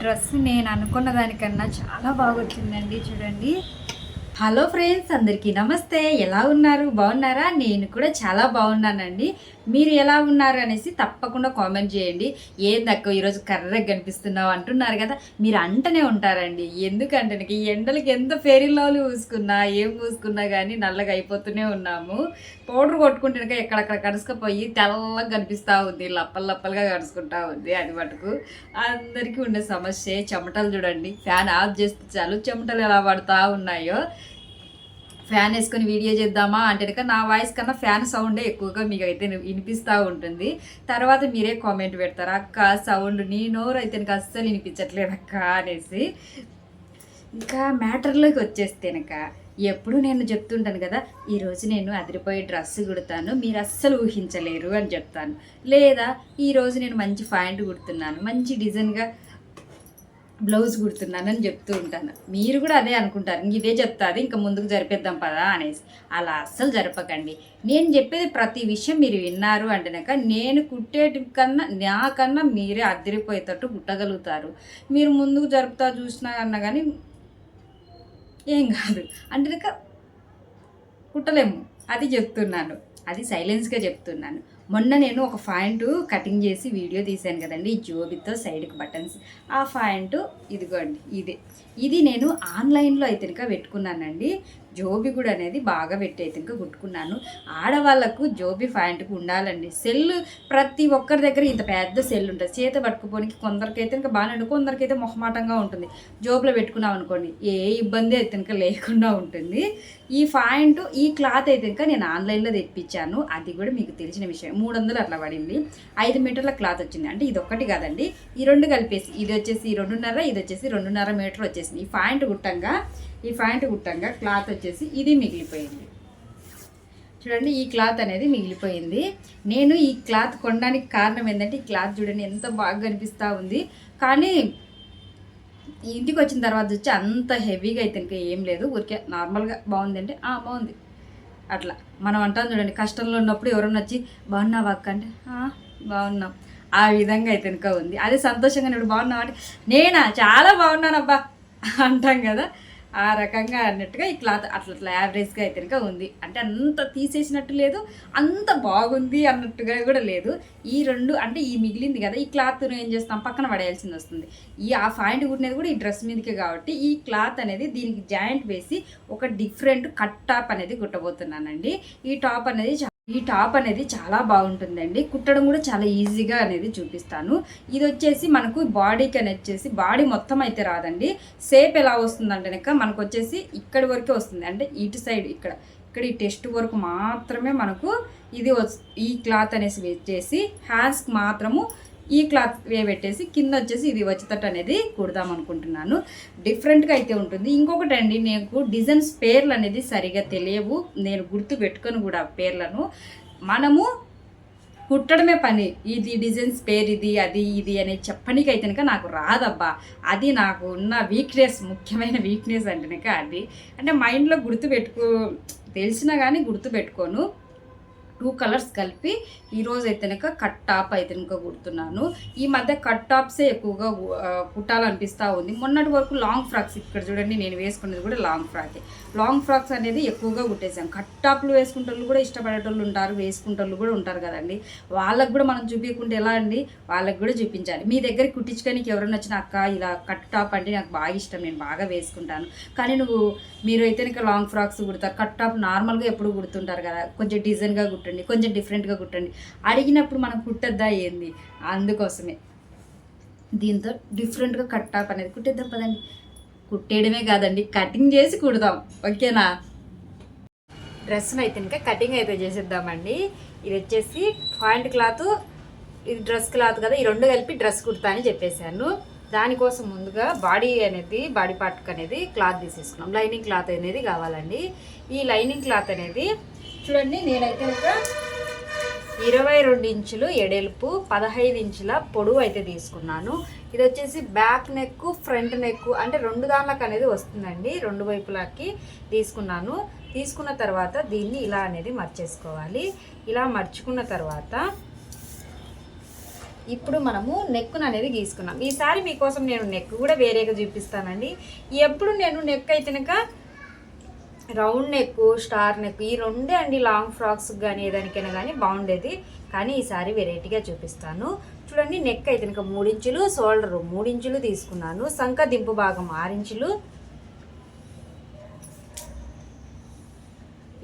Dress నేను అనుకున్న దానికన్నా చాలా బాగా వచ్చిందండి. చూడండి. హలో ఫ్రెండ్స్, అందరికీ నమస్తే. ఎలా ఉన్నారు? బాగున్నారా? నేను కూడా చాలా బాగున్నానండి. మీరు ఎలా ఉన్నారు అనేసి తప్పకుండా కామెంట్ చేయండి. ఏందక్క ఈరోజు కర్రగా కనిపిస్తున్నావు అంటున్నారు కదా, మీరు అంటనే ఉంటారండి. ఎందుకంటే నాకు ఈ ఎండలకి ఎంత ఫెయిర్ లవ్లీ పూసుకున్నా ఏం పూసుకున్నా కానీ నల్లగా అయిపోతూనే ఉన్నాము. పౌడర్ కొట్టుకుంటే ఎక్కడక్కడ కరుసుకుపోయి తెల్లగా కనిపిస్తూ ఉంది, లప్పలుగా కరుచుకుంటా ఉంది. అది మటుకు అందరికీ ఉండే సమస్య. చెమటలు చూడండి, ఫ్యాన్ ఆఫ్ చేస్తే చాలు చెమటలు ఎలా పడుతూ ఉన్నాయో. ఫ్యాన్ వేసుకొని వీడియో చేద్దామా అంటే కనుక నా వాయిస్ కన్నా ఫ్యాన్ సౌండే ఎక్కువగా మీకు అయితే వినిపిస్తూ ఉంటుంది. తర్వాత మీరే కామెంట్ పెడతారు, అక్క సౌండ్ నీ నోరు అయితే నాకు అస్సలు వినిపించట్లేదు అక్క అనేసి. ఇంకా మ్యాటర్లోకి వచ్చేస్తేనక ఎప్పుడు నేను చెప్తుంటాను కదా, ఈరోజు నేను అదిరిపోయే డ్రెస్ కుడతాను, మీరు అస్సలు ఊహించలేరు అని చెప్తాను. లేదా ఈరోజు నేను మంచి ప్యాంట్ కుడుతున్నాను, మంచి డిజైన్గా బ్లౌజ్ కుడుతున్నానని చెప్తూ ఉంటాను. మీరు కూడా అదే అనుకుంటారు, ఇంక ఇదే చెప్తాది ఇంకా ముందుకు జరిపేద్దాం పదా అనేసి. అలా అస్సలు జరపకండి. నేను చెప్పేది ప్రతి విషయం మీరు విన్నారు అంటేనాక నేను కుట్టేటి కన్నా నాకన్నా మీరే అదిరిపోయేటట్టు కుట్టగలుగుతారు. మీరు ముందుకు జరుపుతా చూసినా అన్నా కానీ ఏం కాదు అంటే కుట్టలేము. అది చెప్తున్నాను, అది సైలెన్స్గా చెప్తున్నాను. మొన్న నేను ఒక ప్యాంటు కటింగ్ చేసి వీడియో తీశాను కదండి, జోబితో సైడ్కి బటన్స్. ఆ ప్యాంటు ఇదిగోండి, ఇది నేను ఆన్లైన్లో అయితే పెట్టుకున్నానండి. జోబి కూడా అనేది బాగా పెట్టి అయితే కుట్టుకున్నాను. ఆడవాళ్ళకు జోబి ప్యాంటుకు ఉండాలండి సెల్. ప్రతి ఒక్కరి దగ్గర ఇంత పెద్ద సెల్ ఉంటుంది, చేత పట్టుకుపోనికి. కొందరికైతే ఇంకా బాగానే, కొందరికైతే మొహమాటంగా ఉంటుంది. జోబులో పెట్టుకున్నాం అనుకోండి ఏ ఇబ్బంది అయితే లేకుండా ఉంటుంది. ఈ ప్యాంటు ఈ క్లాత్ అయితే నేను ఆన్లైన్లో తెప్పించాను. అది కూడా మీకు తెలిసిన విషయం. 300 అట్లా పడింది. 5 మీటర్ల క్లాత్ వచ్చింది. అంటే ఇది ఒక్కటి కాదండి, ఈ రెండు కలిపేసి ఇది వచ్చేసి 2.5, ఇది వచ్చేసి 2.5 మీటర్ వచ్చేసింది. ఈ ప్యాంటు గుట్టంగా క్లాత్ వచ్చేసి ఇది మిగిలిపోయింది. చూడండి, ఈ క్లాత్ అనేది మిగిలిపోయింది. నేను ఈ క్లాత్ కొనడానికి కారణం ఏంటంటే, ఈ క్లాత్ చూడండి ఎంత బాగా కనిపిస్తూ ఉంది. కానీ ఇంటికి వచ్చిన తర్వాత వచ్చి అంత హెవీగా అయితే ఇంకా ఏం లేదు, ఊరికే నార్మల్గా బాగుంది అంటే బాగుంది అట్లా. మనం అంటాం చూడండి, కష్టంలో ఉన్నప్పుడు ఎవరన్నా వచ్చి బాగున్నావా అక్క అంటే బాగున్నాం, ఆ విధంగా అయితే ఇంకా ఉంది. అదే సంతోషంగా నేను బాగున్నావు అంటే నేనా చాలా బాగున్నానబ్బా అంటాం కదా, ఆ రకంగా అన్నట్టుగా ఈ క్లాత్ అట్లా యావరేజ్గా అయితే ఇంకా ఉంది. అంటే అంత తీసేసినట్టు లేదు, అంత బాగుంది అన్నట్టుగా కూడా లేదు. ఈ రెండు అంటే ఈ మిగిలింది కదా, ఈ క్లాత్ను ఏం చేస్తాం పక్కన పడేయాల్సింది వస్తుంది. ఆ పాయింట్ కుట్టినది కూడా ఈ డ్రెస్ మీదకే కాబట్టి ఈ క్లాత్ అనేది దీనికి జాయింట్ వేసి ఒక డిఫరెంట్ కట్ టాప్ అనేది కుట్టబోతున్నానండి. ఈ టాప్ అనేది చాలా బాగుంటుందండి, కుట్టడం కూడా చాలా ఈజీగా అనేది చూపిస్తాను. ఇది వచ్చేసి మనకు బాడీకి అనేది వచ్చేసి బాడీ మొత్తం అయితే రాదండి. షేప్ ఎలా వస్తుందంటే మనకు వచ్చేసి ఇక్కడి వరకే వస్తుంది. అంటే ఇటు సైడ్ ఇక్కడ ఈ టెస్ట్ వరకు మాత్రమే మనకు ఇది ఈ క్లాత్ అనేసి వేసేసి హ్యాండ్స్కి మాత్రము ఈ క్లాత్ పెట్టేసి కింద వచ్చేసి ఇది వచ్చేటట్టు అనేది కుడదాం అనుకుంటున్నాను. డిఫరెంట్గా అయితే ఉంటుంది. ఇంకొకటి అండి, నాకు డిజైన్స్ పేర్లు అనేది సరిగా తెలియవు, నేను గుర్తు పెట్టుకొని కూడా పేర్లను. మనము కుట్టడమే పని, ఇది డిజైన్స్ పేరు ఇది అనేది చెప్పడానికి అయితే నాకు రాదబ్బా. అది నాకు ఉన్న వీక్నెస్, ముఖ్యమైన వీక్నెస్ అంటే అది. అంటే మైండ్లో తెలిసినా కానీ గుర్తు పెట్టుకోను. 2 కలర్స్ కలిపి ఈరోజు అయితే కట్ టాప్ అయితే కుడుతున్నాను. ఈ మధ్య కట్ టాప్సే ఎక్కువగా కుట్టాలనిపిస్తూ ఉంది. మొన్నటి వరకు లాంగ్ ఫ్రాక్స్, ఇక్కడ చూడండి నేను వేసుకునేది కూడా లాంగ్ ఫ్రాకే. లాంగ్ ఫ్రాక్స్ అనేది ఎక్కువగా కుట్టేసాం. కట్ టాప్లు వేసుకుంటోళ్ళు కూడా ఇష్టపడేటోళ్ళు ఉంటారు, వేసుకుంటోళ్ళు కూడా ఉంటారు కదండి. వాళ్ళకు కూడా మనం చూపించకుంటే ఎలా అండి, వాళ్ళకి కూడా చూపించాలి. మీ దగ్గరికి కుట్టించుకోనికి ఎవరైనా వచ్చిన అక్క ఇలా కట్ టాప్ అంటే నాకు బాగా ఇష్టం, నేను బాగా వేసుకుంటాను, కానీ మీరు అయితే లాంగ్ ఫ్రాక్స్ కుడతారు, కట్ టాప్ నార్మల్గా ఎప్పుడు కుడుతుంటారు కదా, కొంచెం డిజైన్గా కుట్టండి, కొంచెం డిఫరెంట్గా కుట్టండి అడిగినప్పుడు మనం కుట్టద్దా ఏంది, అందుకోసమే దీంతో డిఫరెంట్గా కట్ టాప్ అనేది కుట్టేద్దాం పదండి. కుట్టేయడమే కాదండి, కటింగ్ చేసి కుడదాం, ఓకేనా. డ్రెస్ను అయితే ఇంకా కటింగ్ అయితే చేసేద్దామండి. ఇది వచ్చేసి ప్యాంట్ క్లాత్, ఇది డ్రెస్ క్లాత్ కదా, ఈ రెండు కలిపి డ్రెస్ కుడతా అని చెప్పేశాను. దానికోసం ముందుగా బాడీ పార్ట్కి అనేది క్లాత్ తీసేసుకున్నాం. లైనింగ్ క్లాత్ అనేది కావాలండి. ఈ లైనింగ్ క్లాత్ అనేది చూడండి, నేనైతే ఒక 22 ఇంచులు ఎడల్పు, 15 ఇంచుల పొడవు అయితే తీసుకున్నాను. ఇది వచ్చేసి బ్యాక్ నెక్, ఫ్రంట్ నెక్ అంటే 2 దానిలకు అనేది వస్తుందండి, 2 వైపులకి తీసుకున్నాను. తీసుకున్న తర్వాత దీన్ని ఇలా అనేది మర్చేసుకోవాలి. ఇలా మర్చుకున్న తర్వాత ఇప్పుడు మనము నెక్కును అనేది గీసుకున్నాం. ఈసారి మీకోసం నేను నెక్ కూడా వేరేగా చూపిస్తానండి. ఎప్పుడు నేను నెక్ అయితేనక రౌండ్ నెక్, స్టార్ నెక్ ఈ రెండే అండి లాంగ్ ఫ్రాక్స్ కానీ ఏదానికైనా కానీ బాగుండేది. కానీ ఈసారి వెరైటీగా చూపిస్తాను. చూడండి, నెక్ అయితే ఇంకా 3 ఇంచులు, షోల్డర్ 3 ఇంచులు తీసుకున్నాను. సంక దింపు భాగం 6 ఇంచులు.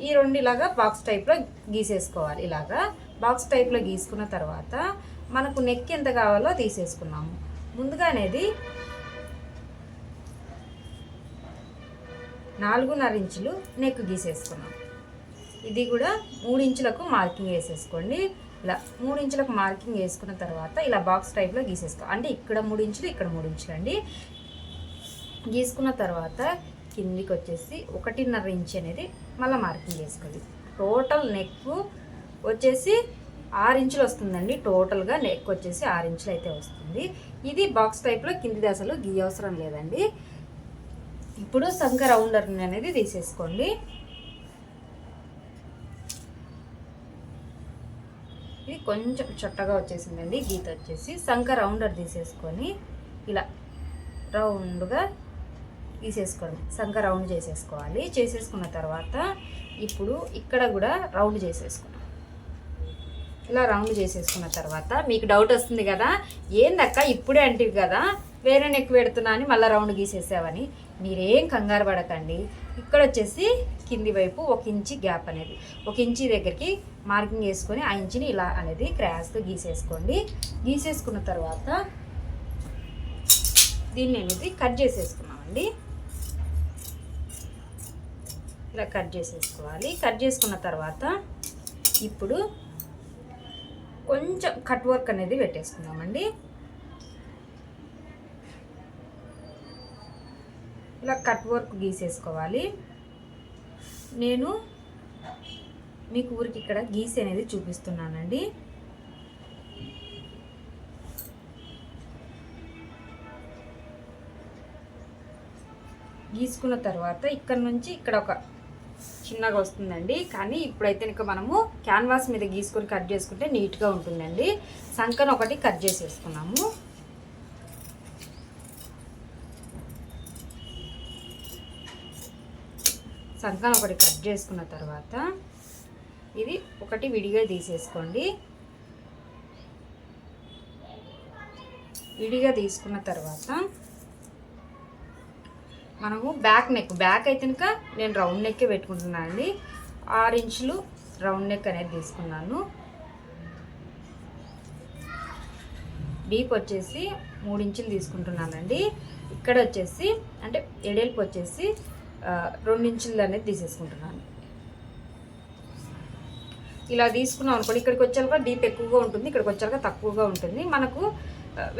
ఈ రెండు ఇలాగా బాక్స్ టైప్లో గీసేసుకోవాలి. ఇలాగా బాక్స్ టైప్లో గీసుకున్న తర్వాత మనకు నెక్ ఎంత కావాలో తీసేసుకున్నాము. ముందుగా అనేది 4.5 ఇంచులు నెక్ గీసేసుకున్నాం. ఇది కూడా 3 ఇంచులకు మార్కింగ్ వేసేసుకోండి. ఇలా 3 ఇంచులకు మార్కింగ్ వేసుకున్న తర్వాత ఇలా బాక్స్ టైప్లో గీసేసుకో, అంటే ఇక్కడ 3 ఇంచులు ఇక్కడ 3 ఇంచులు అండి. గీసుకున్న తర్వాత కిందికి వచ్చేసి 1.5 ఇంచ్ అనేది మళ్ళీ మార్కింగ్ వేసుకోండి. టోటల్ నెక్ వచ్చేసి 6 ఇంచులు వస్తుందండి. టోటల్గా నెక్ వచ్చేసి 6 ఇంచులు అయితే వస్తుంది. ఇది బాక్స్ టైప్లో కింది దశలో గీయవసరం లేదండి. ఇప్పుడు సంక రౌండర్ అనేది తీసేసుకోండి. ఇది కొంచెం చొట్టగా వచ్చేసిందండి గీత వచ్చేసి. సంక రౌండర్ తీసేసుకొని ఇలా రౌండ్గా తీసేసుకోండి. సంక రౌండ్ చేసేసుకోవాలి. చేసేసుకున్న తర్వాత ఇప్పుడు ఇక్కడ కూడా రౌండ్ చేసేసుకున్నాం. ఇలా రౌండ్ చేసేసుకున్న తర్వాత మీకు డౌట్ వస్తుంది కదా, ఏందక్క ఇప్పుడే అంటివి కదా వేరే నెక్ పెడుతున్నా అని మళ్ళీ రౌండ్ గీసేసావని. మీరేం కంగారు పడకండి. ఇక్కడ వచ్చేసి కింది వైపు 1 ఇంచి గ్యాప్ అనేది 1 ఇంచి దగ్గరికి మార్కింగ్ వేసుకొని ఆ ఇంచుని ఇలా అనేది క్రాస్గా గీసేసుకోండి. గీసేసుకున్న తర్వాత దీన్ని అనేది కట్ చేసేసుకున్నామండి. ఇలా కట్ చేసేసుకోవాలి. కట్ చేసుకున్న తర్వాత ఇప్పుడు కొంచెం కట్ వర్క్ అనేది పెట్టేసుకున్నామండి. ఇలా కట్ వర్క్ గీసేసుకోవాలి. నేను మీకు ఊరికి ఇక్కడ గీసి అనేది చూపిస్తున్నానండి. గీసుకున్న తర్వాత ఇక్కడ నుంచి ఇక్కడ ఒక చిన్నగా వస్తుందండి. కానీ ఇప్పుడైతే ఇంకా మనము క్యాన్వాస్ మీద గీసుకొని కట్ చేసుకుంటే నీట్గా ఉంటుందండి. సంకను ఒకటి కట్ చేసేసుకున్నాము. సంకను ఒకటి కట్ చేసుకున్న తర్వాత ఇది ఒకటి విడిగా తీసేసుకోండి. విడిగా తీసుకున్న తర్వాత మనము బ్యాక్ అయితే కనుక నేను రౌండ్ నెక్కే పెట్టుకుంటున్నాను అండి. 6 ఇంచులు రౌండ్ నెక్ అనేది తీసుకున్నాను. డీప్ వచ్చేసి 3 ఇంచులు తీసుకుంటున్నానండి. ఇక్కడ వచ్చేసి అంటే ఎడల్పు వచ్చేసి 2 ఇంచులు అనేది తీసేసుకుంటున్నాను. ఇలా తీసుకున్నాం అనుకోండి, ఇక్కడికి వచ్చాక డీప్ ఎక్కువగా ఉంటుంది, ఇక్కడికి వచ్చాక తక్కువగా ఉంటుంది. మనకు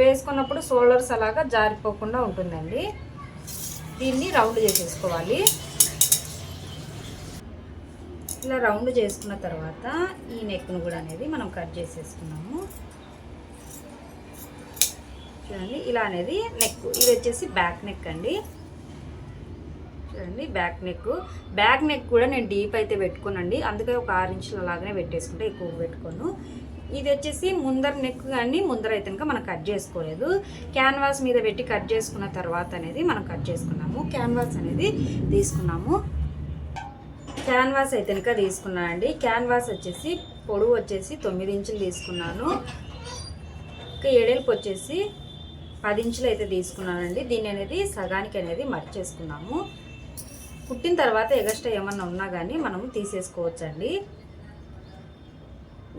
వేసుకున్నప్పుడు షోల్డర్స్ అలాగా జారిపోకుండా ఉంటుందండి. దీన్ని రౌండ్ చేసేసుకోవాలి. ఇలా రౌండ్ చేసుకున్న తర్వాత ఈ నెక్ను కూడా అనేది మనం కట్ చేసేసుకున్నాము. చూడండి, ఇలా అనేది నెక్. ఇది వచ్చేసి బ్యాక్ నెక్ అండి. చూడండి, బ్యాక్ నెక్ కూడా నేను డీప్ అయితే పెట్టుకోనండి. అందుకే ఒక 6 ఇంచులు అలాగనే పెట్టేసుకుంటే ఎక్కువ పెట్టుకోను. ఇది వచ్చేసి ముందర నెక్ కానీ ముందర అయితే కనుక మనం కట్ చేసుకోలేదు. క్యాన్వాస్ మీద పెట్టి కట్ చేసుకున్న తర్వాత అనేది మనం కట్ చేసుకున్నాము. క్యాన్వాస్ అనేది తీసుకున్నాము. క్యాన్వాస్ అయితే కనుక తీసుకున్నానండి. క్యాన్వాస్ వచ్చేసి పొడవు వచ్చేసి 9 ఇంచులు తీసుకున్నాను. ఇంకా ఎడల్పు వచ్చేసి 10 ఇంచులు అయితే తీసుకున్నానండి. దీన్ని అనేది సగానికి అనేది మర్చేసుకున్నాము. కుట్టిన తర్వాత ఎగస్ట్రా ఏమన్నా ఉన్నా కానీ మనము తీసేసుకోవచ్చండి.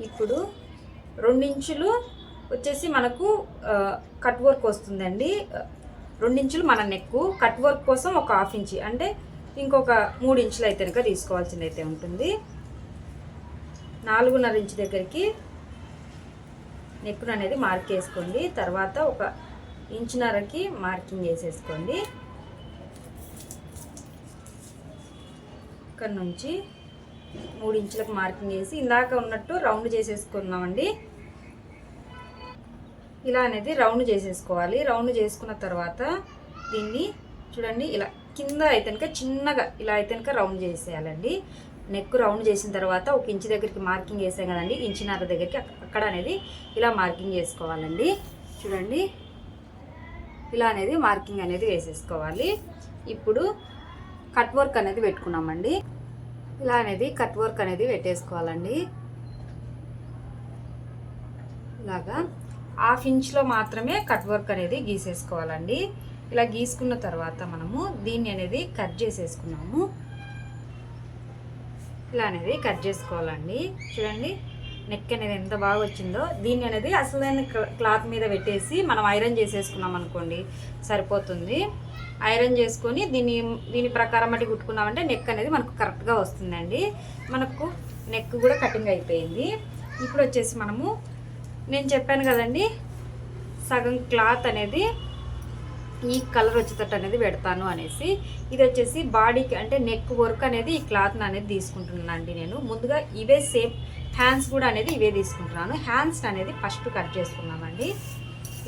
ఇప్పుడు 2 ఇంచులు వచ్చేసి మనకు కట్ వర్క్ వస్తుందండి. 2 ఇంచులు మన నెక్కు, కట్ వర్క్ కోసం ఒక 1/2 ఇంచి అంటే ఇంకొక 3 ఇంచులు అయితే కనుక తీసుకోవాల్సింది అయితే ఉంటుంది. 4.5 ఇంచు దగ్గరికి నెక్కును అనేది మార్క్ వేసుకోండి. తర్వాత ఒక 1.5 ఇంచుకి మార్కింగ్ వేసేసుకోండి. ఇక్కడ నుంచి 3 ఇంచులకు మార్కింగ్ వేసి ఇందాక ఉన్నట్టు రౌండ్ చేసేసుకున్నామండి. ఇలా అనేది రౌండ్ చేసేసుకోవాలి. రౌండ్ చేసుకున్న తర్వాత దీన్ని చూడండి, ఇలా కింద అయితే కనుక చిన్నగా ఇలా అయితే కనుక రౌండ్ చేసేయాలండి. నెక్ రౌండ్ చేసిన తర్వాత 1 ఇంచు దగ్గరికి మార్కింగ్ వేసాం కదండి, 1.5 ఇంచు దగ్గరికి అక్కడ అనేది ఇలా మార్కింగ్ చేసుకోవాలండి. చూడండి, ఇలా అనేది మార్కింగ్ అనేది వేసేసుకోవాలి. ఇప్పుడు కట్ వర్క్ అనేది పెట్టుకున్నామండి. ఇలా అనేది కట్ వర్క్ అనేది పెట్టేసుకోవాలండి. ఇలాగా 1/2 ఇంచ్లో మాత్రమే కట్ వర్క్ అనేది గీసేసుకోవాలండి. ఇలా గీసుకున్న తర్వాత మనము దీన్ని అనేది కట్ చేసేసుకున్నాము. ఇలా అనేది కట్ చేసుకోవాలండి. చూడండి, నెక్ అనేది ఎంత బాగా వచ్చిందో. దీన్ని అనేది అసలైన క్లాత్ మీద పెట్టేసి మనం ఐరన్ చేసేసుకున్నాం అనుకోండి, సరిపోతుంది. ఐరన్ చేసుకొని దీని ప్రకారం బట్టి కుట్టుకున్నామంటే నెక్ అనేది మనకు కరెక్ట్గా వస్తుందండి. మనకు నెక్ కూడా కటింగ్ అయిపోయింది. ఇప్పుడు వచ్చేసి మనము, నేను చెప్పాను కదండి, సగం క్లాత్ అనేది ఈ కలర్ వచ్చేటట్టు అనేది పెడతాను అనేసి. ఇది వచ్చేసి బాడీకి అంటే నెక్ వర్క్ అనేది ఈ క్లాత్ని అనేది తీసుకుంటున్నాను అండి. నేను ముందుగా ఇవే సేమ్ హ్యాండ్స్ కూడా అనేది ఇవే తీసుకుంటున్నాను. హ్యాండ్స్ అనేది ఫస్ట్ కట్ చేసుకున్నామండి.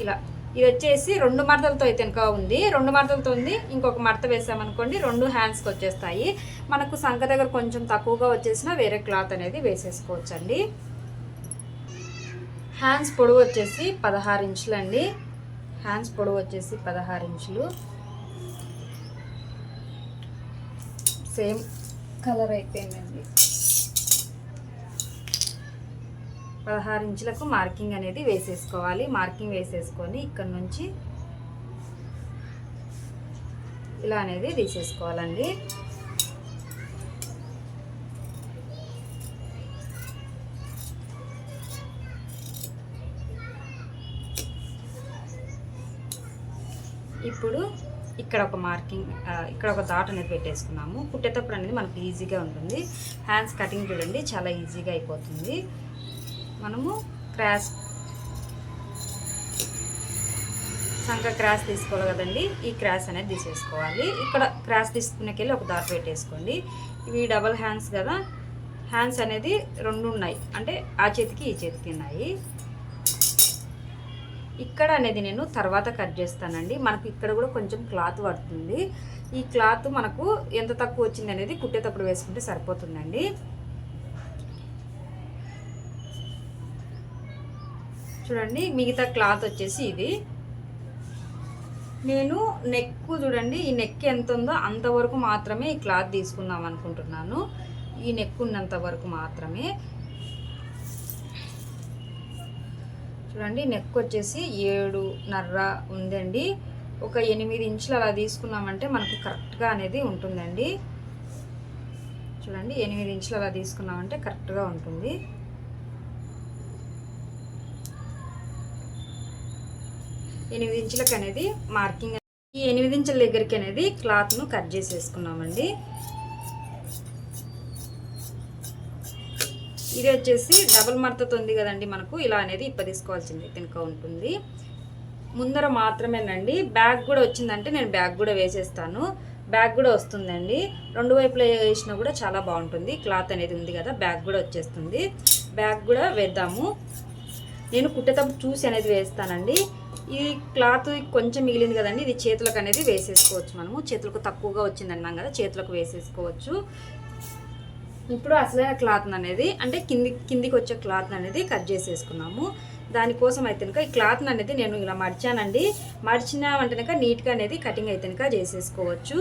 ఇలా ఇది వచ్చేసి 2 మడతలతో అయితే ఇంకా ఉంది. 2 మడతలతో ఉంది. ఇంకొక మడత వేసామనుకోండి 2 హ్యాండ్స్కి వచ్చేస్తాయి. మనకు సంఖ దగ్గర కొంచెం తక్కువగా వచ్చేసినా వేరే క్లాత్ అనేది వేసేసుకోవచ్చండి. హ్యాండ్స్ పొడవు వచ్చేసి 16 ఇంచులు అండి. హ్యాండ్స్ పొడవు వచ్చేసి 16 ఇంచులు. సేమ్ కలర్ అయిపోయిందండి. 16 ఇంచులకు మార్కింగ్ అనేది వేసేసుకోవాలి. మార్కింగ్ వేసేసుకొని ఇక్కడ నుంచి ఇలా అనేది తీసేసుకోవాలండి. ఇప్పుడు ఇక్కడ ఒక మార్కింగ్, ఇక్కడ ఒక డాట్ అనేది పెట్టేసుకున్నాము. కుట్టేటప్పుడు అనేది మనకు ఈజీగా ఉంటుంది. హ్యాండ్స్ కటింగ్ చూడండి, చాలా ఈజీగా అయిపోతుంది. మనము సంఖ క్రాస్ తీసుకోవాలి కదండి, ఈ క్రాస్ అనేది తీసేసుకోవాలి. ఇక్కడ క్రాస్ తీసుకునేకెళ్ళి ఒక డాట్ పెట్టేసుకోండి. ఇవి డబల్ హ్యాండ్స్ కదా, హ్యాండ్స్ అనేది 2 ఉన్నాయి, అంటే ఆ చేతికి ఈ చేతికి ఉన్నాయి. ఇక్కడ అనేది నేను తర్వాత కట్ చేస్తానండి. మనకు ఇక్కడ కూడా కొంచెం క్లాత్ పడుతుంది. ఈ క్లాత్ మనకు ఎంత తక్కువ వచ్చింది అనేది కుట్టేటప్పుడు వేసుకుంటే సరిపోతుందండి. చూడండి, మిగతా క్లాత్ వచ్చేసి ఇది. నేను నెక్ చూడండి, ఈ నెక్ ఎంత ఉందో అంతవరకు మాత్రమే ఈ క్లాత్ తీసుకుందాం అనుకుంటున్నాను. ఈ నెక్ ఉన్నంత వరకు మాత్రమే. చూడండి, నెక్ వచ్చేసి 7.5 ఉందండి. ఒక 8 ఇంచులు అలా తీసుకున్నామంటే మనకు కరెక్ట్గా అనేది ఉంటుందండి. చూడండి, 8 ఇంచులు అలా తీసుకున్నామంటే కరెక్ట్గా ఉంటుంది. ఎనిమిది ఇంచులకు అనేది మార్కింగ్, ఈ 8 ఇంచుల దగ్గరికి అనేది క్లాత్ను కట్ చేసేసుకున్నామండి. ఇది వచ్చేసి డబుల్ మడతతో ఉంది కదండి, మనకు ఇలా అనేది తీసుకోవాల్సింది తినక ఉంటుంది. ముందర మాత్రమేనండి. బ్యాగ్ కూడా వచ్చిందంటే నేను బ్యాగ్ కూడా వేసేస్తాను. బ్యాగ్ కూడా వస్తుందండి. 2 వైపులా వేసినా కూడా చాలా బాగుంటుంది. క్లాత్ అనేది ఉంది కదా, బ్యాగ్ కూడా వచ్చేస్తుంది. బ్యాగ్ కూడా వేద్దాము. నేను కుట్టేటప్పుడు చూసి అనేది వేస్తానండి. ఈ క్లాత్ కొంచెం మిగిలింది కదండి, ఇది చేతులకు అనేది వేసేసుకోవచ్చు. మనము చేతులకు తక్కువగా వచ్చిందన్నాం కదా, చేతులకు వేసేసుకోవచ్చు. ఇప్పుడు అసలైన క్లాత్ అనేది అంటే కిందికి వచ్చే క్లాత్ అనేది కట్ చేసేసుకున్నాము. దానికోసం అయితే కనుక ఈ క్లాత్ అనేది నేను ఇలా మడిచానండి. మడిచినామంటే కనుక నీట్గా అనేది కటింగ్ అయితే కనుక చేసేసుకోవచ్చు.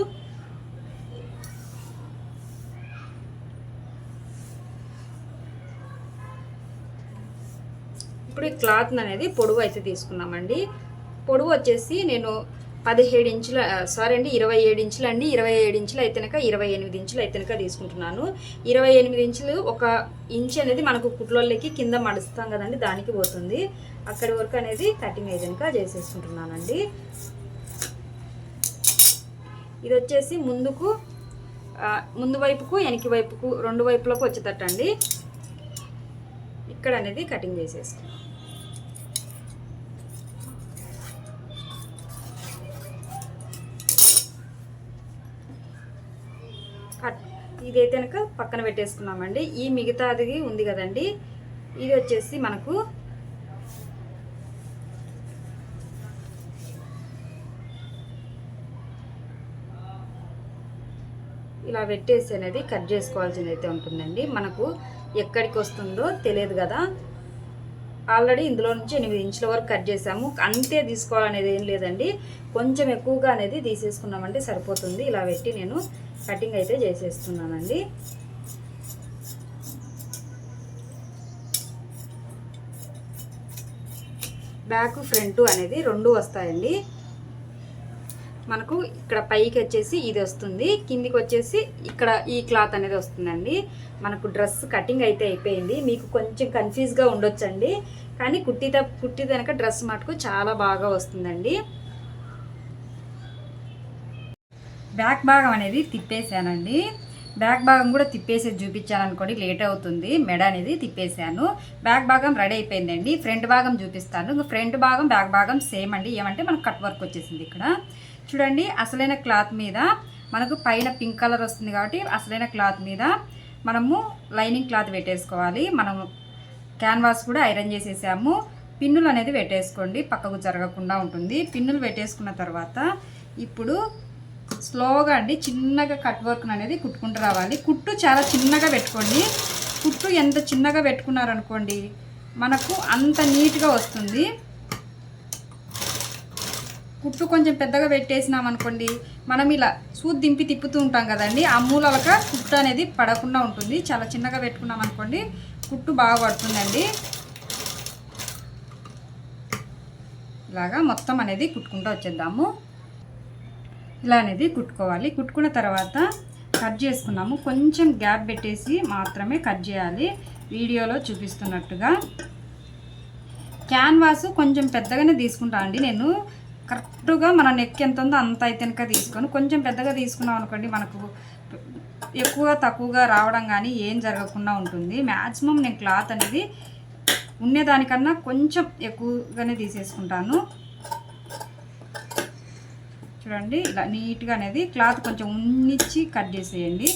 ఇప్పుడు ఈ క్లాత్ అనేది పొడవు అయితే తీసుకున్నామండి. పొడవు వచ్చేసి నేను 17 ఇంచుల 27 ఇంచులు అండి. 27 ఇంచులు అయితే కనుక 28 ఇంచులు అయితే కనుక తీసుకుంటున్నాను. 28 ఇంచులు 1 ఇంచ్ అనేది మనకు కుట్లోళ్ళకి కింద మడుస్తాం కదండి, దానికి పోతుంది. అక్కడి వరకు అనేది కటింగ్ అయితే కనుక చేసేసుకుంటున్నానండి. ఇది వచ్చేసి ముందు వైపుకు వెనక వైపుకు 2 వైపులకు వచ్చేటట్టండి ఇక్కడ అనేది కటింగ్ చేసేసుకున్నాను. ఇదైతే కనుక పక్కన పెట్టేసుకున్నామండి. ఈ మిగతాది ఉంది కదండి, ఇది వచ్చేసి మనకు ఇలా పెట్టేసి అనేది కట్ చేసుకోవాల్సింది అయితే ఉంటుందండి. మనకు ఎక్కడికి వస్తుందో తెలియదు కదా, ఆల్రెడీ ఇందులో నుంచి 8 ఇంచుల వరకు కట్ చేసాము. అంతే తీసుకోవాలనేది ఏం లేదండి, కొంచెం ఎక్కువగా అనేది తీసేసుకున్నామంటే సరిపోతుంది. ఇలా పెట్టి నేను కటింగ్ అయితే చేసేస్తున్నానండి. బ్యాక్ ఫ్రంట్ అనేది 2 వస్తాయండి. మనకు ఇక్కడ పైకి వచ్చేసి ఇది వస్తుంది, కిందికి వచ్చేసి ఇక్కడ ఈ క్లాత్ అనేది వస్తుందండి. మనకు డ్రెస్ కటింగ్ అయితే అయిపోయింది. మీకు కొంచెం కన్ఫ్యూజ్గా ఉండొచ్చండి, కానీ కుట్టి కనుక డ్రెస్ మటుకు చాలా బాగా వస్తుందండి. బ్యాక్ భాగం అనేది తిప్పేసానండి. బ్యాక్ భాగం కూడా తిప్పేసేది చూపించాను అనుకోండి, లేట్ అవుతుంది. మెడ అనేది తిప్పేసాను. బ్యాక్ భాగం రెడీ అయిపోయిందండి. ఫ్రంట్ భాగం చూపిస్తాను. ఫ్రంట్ భాగం బ్యాక్ భాగం సేమ్ అండి. ఏమంటే మనకు కట్ వర్క్ వచ్చేసింది. ఇక్కడ చూడండి, అసలైన క్లాత్ మీద మనకు పైన పింక్ కలర్ వస్తుంది కాబట్టి అసలైన క్లాత్ మీద మనము లైనింగ్ క్లాత్ పెట్టేసుకోవాలి. మనము క్యాన్వాస్ కూడా ఐరన్ చేసేసాము. పిన్నులు అనేది పెట్టేసుకోండి, పక్కకు జరగకుండా ఉంటుంది. పిన్నులు పెట్టేసుకున్న తర్వాత ఇప్పుడు స్లోగా అండి చిన్నగా కట్ వర్క్ అనేది కుట్టుకుంటూ రావాలి. కుట్టు చాలా చిన్నగా పెట్టుకోండి. కుట్టు ఎంత చిన్నగా పెట్టుకున్నారనుకోండి మనకు అంత నీట్గా వస్తుంది. కుట్టు కొంచెం పెద్దగా పెట్టేసినాం అనుకోండి, మనం ఇలా సూది దింపి తిప్పుతూ ఉంటాం కదండి, ఆ మూలలక కుట్టు అనేది పడకుండా ఉంటుంది. చాలా చిన్నగా పెట్టుకున్నాం అనుకోండి కుట్టు బాగా పడుతుందండి. ఇలాగా మొత్తం అనేది కుట్టుకుంటూ వచ్చేద్దాము. ఇలా అనేది కుట్టుకోవాలి. కుట్టుకున్న తర్వాత కట్ చేసుకున్నాము. కొంచెం గ్యాప్ పెట్టేసి మాత్రమే కట్ చేయాలి, వీడియోలో చూపిస్తున్నట్టుగా. క్యాన్వాస్ కొంచెం పెద్దగానే తీసుకుంటా అండి నేను. కరెక్ట్గా మన నెక్ ఎంత ఉందో అంత అయితేనక తీసుకొని, కొంచెం పెద్దగా తీసుకున్నాం అనుకోండి మనకు ఎక్కువ తక్కువగా రావడం కానీ ఏం జరగకుండా ఉంటుంది. మ్యాక్సిమం నేను క్లాత్ అనేది ఉండేదానికన్నా కొంచెం ఎక్కువగానే తీసేసుకుంటాను. చూడండి, ఇలా నీట్గా అనేది క్లాత్ కొంచెం ఉన్నిచ్చి కట్ చేసేయండి.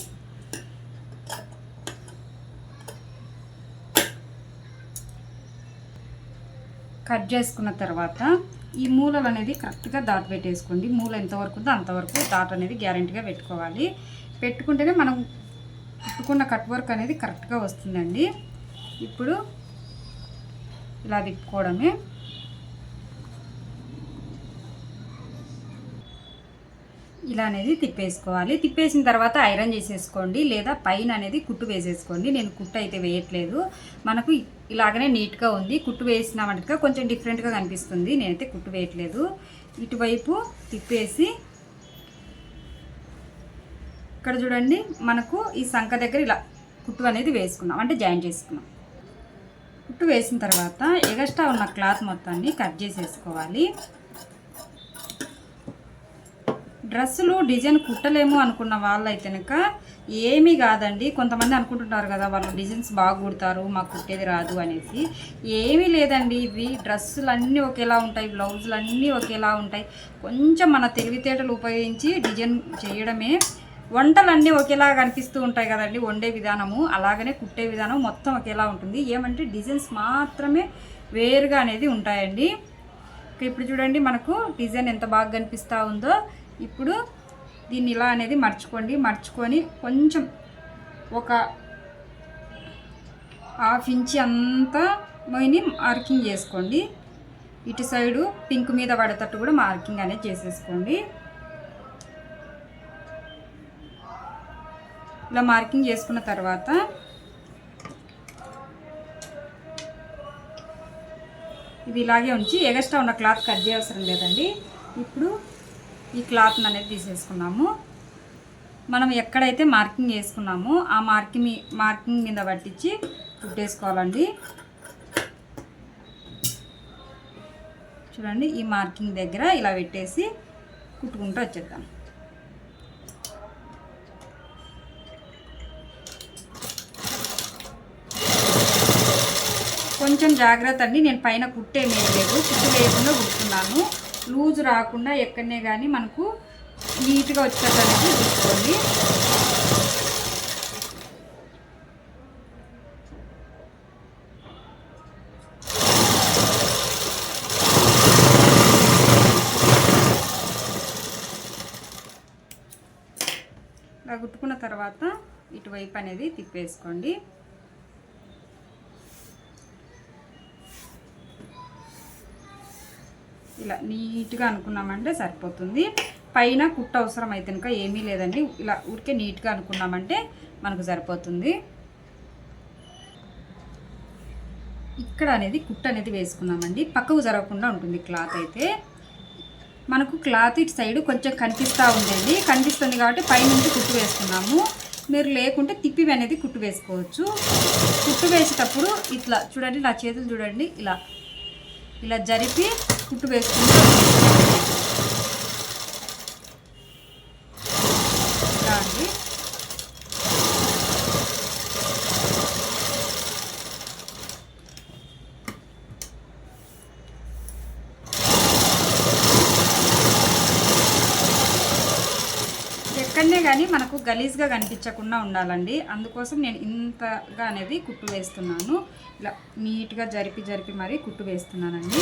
కట్ చేసుకున్న తర్వాత ఈ మూలలు అనేది కరెక్ట్గా దాటు పెట్టేసుకోండి. మూల ఎంతవరకు ఉందో అంతవరకు దాట్ అనేది గ్యారెంటీగా పెట్టుకోవాలి. పెట్టుకుంటేనే మనం కుట్టుకున్న కట్ వర్క్ అనేది కరెక్ట్గా వస్తుందండి. ఇప్పుడు ఇలా తిప్పుకోవడమే. ఇలా అనేది తిప్పేసుకోవాలి. తిప్పేసిన తర్వాత ఐరన్ చేసేసుకోండి, లేదా పైన అనేది కుట్టు వేసేసుకోండి. నేను కుట్టు అయితే వేయట్లేదు, మనకు ఇలాగనే నీట్గా ఉంది. కుట్టు వేసినామంటే కొంచెం డిఫరెంట్గా కనిపిస్తుంది. నేనైతే కుట్టు వేయట్లేదు. ఇటువైపు తిప్పేసి ఇక్కడ చూడండి, మనకు ఈ సంక దగ్గర ఇలా కుట్టు అనేది వేసుకున్నాం, అంటే జాయిన్ చేసుకున్నాం. కుట్టు వేసిన తర్వాత ఎగస్ట్రా ఉన్న క్లాత్ మొత్తాన్ని కట్ చేసేసుకోవాలి. డ్రెస్సులు డిజైన్ కుట్టలేము అనుకున్న వాళ్ళు అయితే కనుక ఏమీ కాదండి. కొంతమంది అనుకుంటుంటారు కదా, వాళ్ళు డిజైన్స్ బాగా కుడతారు, మాకు కుట్టేది రాదు అనేసి. ఏమీ లేదండి, ఇవి డ్రెస్సులు అన్నీ ఒకేలా ఉంటాయి, బ్లౌజులు అన్నీ ఒకేలా ఉంటాయి. కొంచెం మన తెలివితేటలు ఉపయోగించి డిజైన్ చేయడమే. వంటలు అన్నీ ఒకేలా కనిపిస్తూ ఉంటాయి కదండి, వండే విధానము అలాగనే కుట్టే విధానం మొత్తం ఒకేలా ఉంటుంది. ఏమంటే డిజైన్స్ మాత్రమే వేరుగా అనేది ఉంటాయండి. ఇప్పుడు చూడండి, మనకు డిజైన్ ఎంత బాగా కనిపిస్తూ ఉందో. ఇప్పుడు దీన్ని ఇలా అనేది మర్చుకొని కొంచెం ఒక 1/2 ఇంచ్ అంతా మొయిని మార్కింగ్ చేసుకోండి. ఇటు సైడు పింక్ మీద పడేటట్టు కూడా మార్కింగ్ అనేది చేసేసుకోండి. ఇలా మార్కింగ్ చేసుకున్న తర్వాత ఇది ఇలాగే ఉంచి ఎగస్ట్రా ఉన్న క్లాత్ కట్ చేయవసరం లేదండి. ఇప్పుడు ఈ క్లాత్ని అనేది తీసేసుకున్నాము. మనం ఎక్కడైతే మార్కింగ్ వేసుకున్నామో ఆ మార్కింగ్ మీద పట్టించి కుట్టేసుకోవాలండి. చూడండి, ఈ మార్కింగ్ దగ్గర ఇలా పెట్టేసి కుట్టుకుంటూ వచ్చేద్దాం. కొంచెం జాగ్రత్త అండి, నేను పైన కుట్టేమీ లేదు, కుట్టు వేయకుండా కుట్టుకున్నాను. లూజ్ రాకుండా ఎక్కడనే కానీ మనకు నీట్గా వచ్చేటట్టు అనేది చూసుకోండి. ఇలా కుట్టుకున్న తర్వాత ఇటువైపు అనేది తిప్పేసుకోండి. ఇలా నీట్గా అనుకున్నామంటే సరిపోతుంది. పైన కుట్టు అవసరం అయితే కనుక ఏమీ లేదండి. ఇలా ఊరికే నీట్గా అనుకున్నామంటే మనకు సరిపోతుంది. ఇక్కడ అనేది కుట్టు అనేది వేసుకున్నామండి. పక్కకు జరగకుండా ఉంటుంది క్లాత్ అయితే. మనకు క్లాత్ ఇటు సైడ్ కొంచెం కనిపిస్తూ ఉందండి. కనిపిస్తుంది కాబట్టి పైనుంచి కుట్టు వేసుకున్నాము. మీరు లేకుంటే తిప్పి అనేది కుట్టు వేసుకోవచ్చు. కుట్టు వేసేటప్పుడు ఇట్లా చూడండి, నా చేతులు చూడండి, ఇలా ఇలా జరిపి కుట్టు వేసుకుంటూ ఇలా అండి. ఎక్కడనే కానీ మనకు గలీజ్గా కనిపించకుండా ఉండాలండి. అందుకోసం నేను ఇంతగా అనేది కుట్టు వేస్తున్నాను. ఇలా నీట్గా జరిపి జరిపి మరీ కుట్టు వేస్తున్నానండి.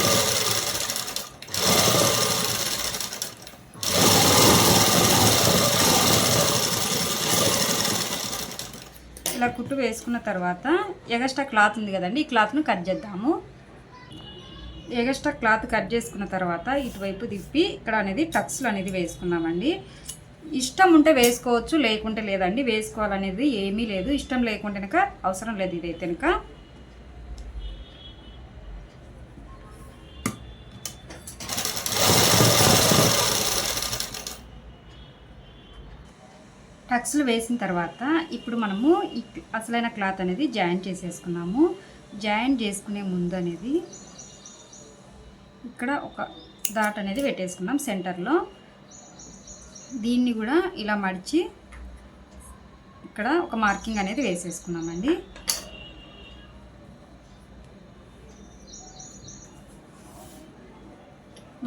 ఇలా కుట్టు వేసుకున్న తర్వాత ఎగస్ట్రా క్లాత్ ఉంది కదండి, ఈ క్లాత్ను కట్ చేద్దాము. ఎగస్ట్రా క్లాత్ కట్ చేసుకున్న తర్వాత ఇటువైపు తిప్పి ఇక్కడ అనేది టక్స్లు అనేది వేసుకున్నామండి. ఇష్టం ఉంటే వేసుకోవచ్చు, లేకుంటే లేదండి. వేసుకోవాలనేది ఏమీ లేదు. ఇష్టం లేకుంటే కనుక అవసరం లేదు. ఇదైతే కనుక టక్స్లు వేసిన తర్వాత ఇప్పుడు మనము అసలైన క్లాత్ అనేది జాయిన్ చేసేసుకున్నాము. జాయిన్ చేసుకునే ముందు అనేది ఇక్కడ ఒక డాట్ అనేది పెట్టేసుకున్నాం సెంటర్లో. దీన్ని కూడా ఇలా మడిచి ఇక్కడ ఒక మార్కింగ్ అనేది వేసేసుకున్నామండి.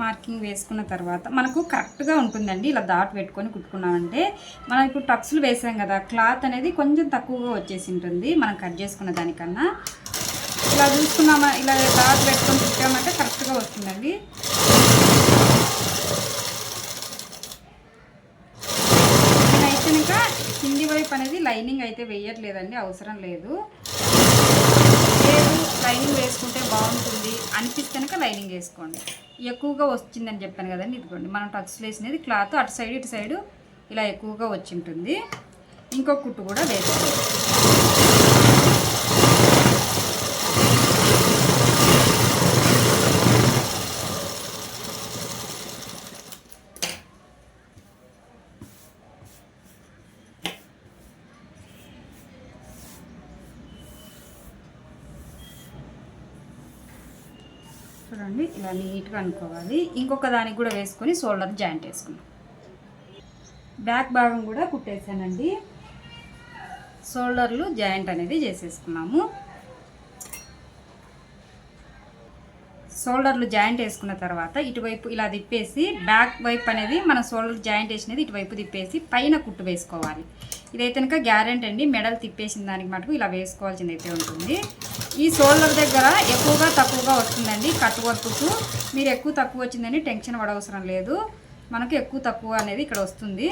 మార్కింగ్ వేసుకున్న తర్వాత మనకు కరెక్ట్గా ఉంటుందండి. ఇలా డాట్ పెట్టుకొని కుట్టుకున్నామంటే మనం ఇప్పుడు టక్స్లు వేసాం కదా, క్లాత్ అనేది కొంచెం తక్కువగా వచ్చేసి ఉంటుంది మనం కట్ చేసుకున్న దానికన్నా. ఇలా చూసుకున్నామా, ఇలా డాట్ పెట్టుకొని కుట్టామంటే కరెక్ట్గా వస్తుందండి. నేనైతే ఇంకా కింది వైపు అనేది లైనింగ్ అయితే వేయట్లేదండి, అవసరం లేదు. లేదు లైనింగ్ వేసుకుంటే బాగుంటుంది అనిపిస్తే కనుక లైనింగ్ వేసుకోండి. ఎక్కువగా వచ్చిందని చెప్పాను కదండి, ఇదిగోండి మనం టక్స్లు వేసినది క్లాత్ అటు సైడ్ ఇటు సైడు ఇలా ఎక్కువగా వచ్చి ఉంటుంది. ఇంకొక కుట్టు కూడా వేసుకోండి. చూడండి ఇలా నీట్గా అనుకోవాలి. ఇంకొక దానికి కూడా వేసుకొని షోల్డర్ జాయింట్ వేసుకున్నాం. బ్యాక్ భాగం కూడా కుట్టేసానండి. షోల్డర్లు జాయింట్ అనేది చేసేసుకున్నాము. షోల్డర్లు జాయింట్ వేసుకున్న తర్వాత ఇటువైపు ఇలా తిప్పేసి బ్యాక్ వైపు అనేది మన షోల్డర్ జాయింట్ వేసినది ఇటువైపు తిప్పేసి పైన కుట్టు వేసుకోవాలి. ఇదైతే కనుక గ్యారెంటీ అండి. మెడల్ తిప్పేసిన దానికి మటుకు ఇలా వేసుకోవాల్సింది అయితే ఉంటుంది. ఈ షోల్డర్ దగ్గర ఎక్కువగా తక్కువగా వస్తుందండి కట్ వర్క్కు. మీరు ఎక్కువ తక్కువ వచ్చిందని టెన్షన్ పడవసరం లేదు. మనకు ఎక్కువ తక్కువ అనేది ఇక్కడ వస్తుంది.